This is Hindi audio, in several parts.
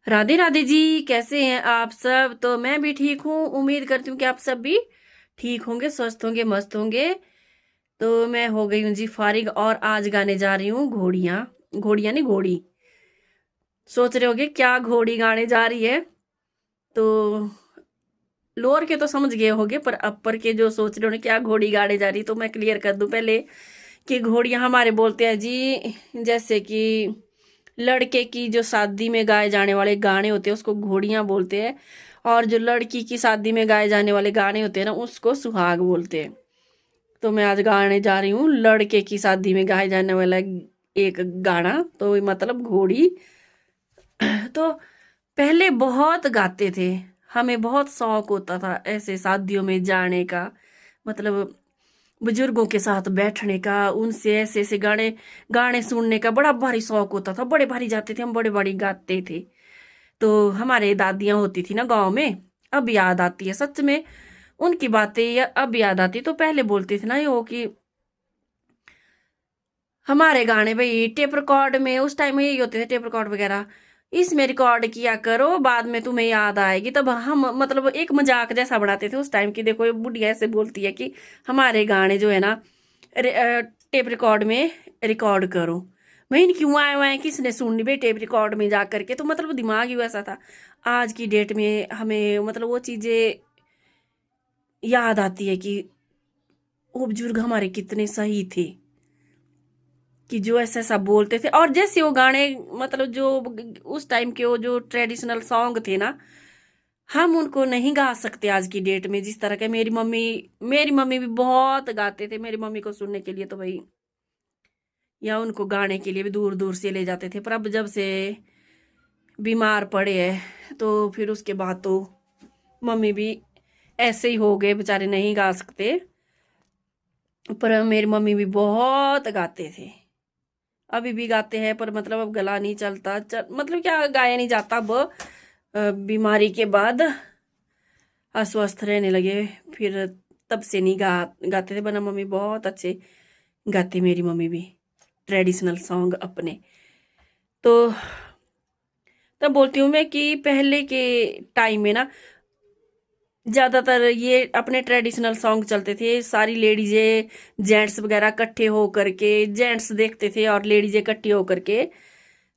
राधे राधे जी, कैसे हैं आप सब। तो मैं भी ठीक हूँ। उम्मीद करती हूँ कि आप सब भी ठीक होंगे, स्वस्थ होंगे, मस्त होंगे। तो मैं हो गई हूँ जी फारिग और आज गाने जा रही हूँ घोड़ियाँ। घोड़ियाँ नहीं, घोड़ी। सोच रहे होगे क्या घोड़ी गाने जा रही है। तो लोअर के तो समझ गए होगे, पर अपर के जो सोच रहे होंगे क्या घोड़ी गाने जा रही, तो मैं क्लियर कर दूं पहले कि घोड़ियाँ हमारे बोलते हैं जी, जैसे कि लड़के की जो शादी में गाए जाने वाले गाने होते हैं उसको घोड़ियाँ बोलते हैं, और जो लड़की की शादी में गाए जाने वाले गाने होते हैं ना उसको सुहाग बोलते हैं। तो मैं आज गाने जा रही हूँ लड़के की शादी में गाए जाने वाला एक गाना, तो मतलब घोड़ी। तो पहले बहुत गाते थे। हमें बहुत शौक होता था ऐसे शादियों में जाने का, मतलब बुजुर्गों के साथ बैठने का, उनसे ऐसे ऐसे गाने गाने सुनने का बड़ा भारी शौक होता था। बड़े भारी जाते थे हम, बड़े बड़ी गाते थे। तो हमारे दादियां होती थी ना गांव में, अब याद आती है सच में उनकी बातें, या अब याद आती। तो पहले बोलते थे ना ये वो कि हमारे गाने भाई टेप रिकॉर्ड में, उस टाइम में यही होते थे टेप रिकॉर्ड वगैरह, इसमें रिकॉर्ड किया करो, बाद में तुम्हें याद आएगी। तब हम मतलब एक मजाक जैसा बनाते थे उस टाइम की। देखो ये बुढ़िया ऐसे बोलती है कि हमारे गाने जो है ना टेप रिकॉर्ड में रिकॉर्ड करो। मैं क्यों आए हुए हैं, किसने सुननी भाई टेप रिकॉर्ड में जा करके। तो मतलब दिमाग ही वैसा था। आज की डेट में हमें मतलब वो चीजें याद आती है कि वो बुजुर्ग हमारे कितने सही थे, कि जो ऐसा ऐसा बोलते थे। और जैसे वो गाने मतलब जो उस टाइम के वो जो ट्रेडिशनल सॉन्ग थे ना, हम उनको नहीं गा सकते आज की डेट में। जिस तरह के मेरी मम्मी भी बहुत गाते थे। मेरी मम्मी को सुनने के लिए तो भाई, या उनको गाने के लिए भी दूर दूर से ले जाते थे। पर अब जब से बीमार पड़े हैं तो फिर उसके बाद तो मम्मी भी ऐसे ही हो गए बेचारे, नहीं गा सकते। पर मेरी मम्मी भी बहुत गाते थे, अभी भी गाते हैं। पर मतलब अब गला नहीं चलता, मतलब क्या गाया नहीं जाता अब, बीमारी के बाद अस्वस्थ रहने लगे। फिर तब से नहीं गाते थे, वरना मम्मी बहुत अच्छे गाती, मेरी मम्मी भी ट्रेडिशनल सॉन्ग अपने। तो तब बोलती हूँ मैं कि पहले के टाइम में ना ज्यादातर ये अपने ट्रेडिशनल सॉन्ग चलते थे। सारी लेडीजें जेंट्स वगैरह इकट्ठे होकर के, जेंट्स देखते थे और लेडीजें इकट्ठी होकर के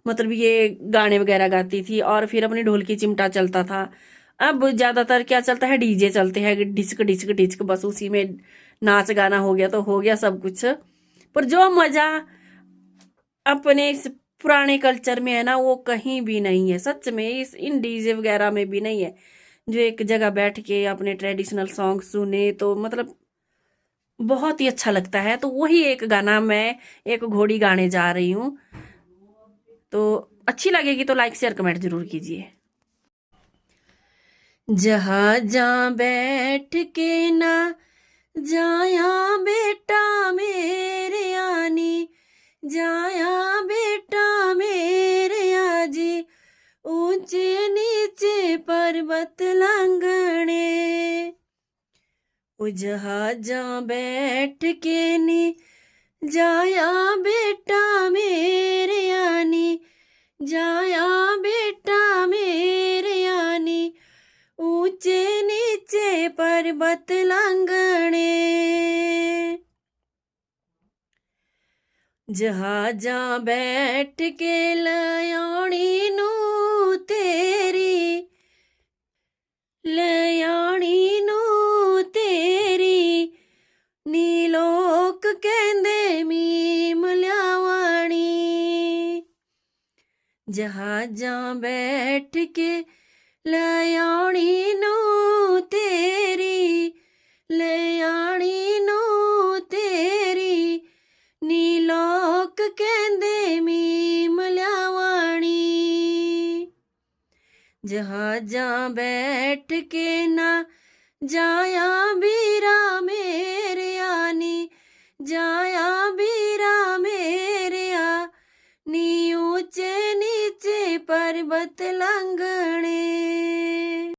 मतलब ये गाने वगैरह गाती थी। और फिर अपने ढोल की चिमटा चलता था। अब ज्यादातर क्या चलता है, डीजे चलते हैं, डिस्क डिस्क डिस्क, बस उसी में नाच गाना हो गया तो हो गया सब कुछ। पर जो मजा अपने इस पुराने कल्चर में है ना, वो कहीं भी नहीं है सच में। इस इन डीजे वगैरह में भी नहीं है। जो एक जगह बैठ के अपने ट्रेडिशनल सॉन्ग सुने तो मतलब बहुत ही अच्छा लगता है। तो वही एक गाना मैं एक घोड़ी गाने जा रही हूँ। तो अच्छी लगेगी तो लाइक शेयर कमेंट जरूर कीजिए। जहाँ जहाँ बैठ के ना जाया बेटा मेरे आनी, जाया बेटा मेरे आजी, ऊंचे नीचे पर्वत लंगने। ओ जहाँ जहाँ बैठ के नी जाया बेटा मेरे आनी, जाया बेटा मेरे आनी, ऊंचे नीचे पर्वत लंगने। जहाँ जहाँ बैठ के लयाणी नू तेरी, लयाणी नू तेरी, नीलोक कहंदे मीम ल्यावाणी। जहाँ जहाँ बैठ के लयाणी नू तेरी, लयाणी नू तेरी, नीलोक कहंदे मीम ल्यावाणी। जहाँ जहाँ बैठ के ना जाया बीरा मेरे आनी, जाया बीरा मेरे आ, नी ऊंचे नीचे पर्वत लंगने।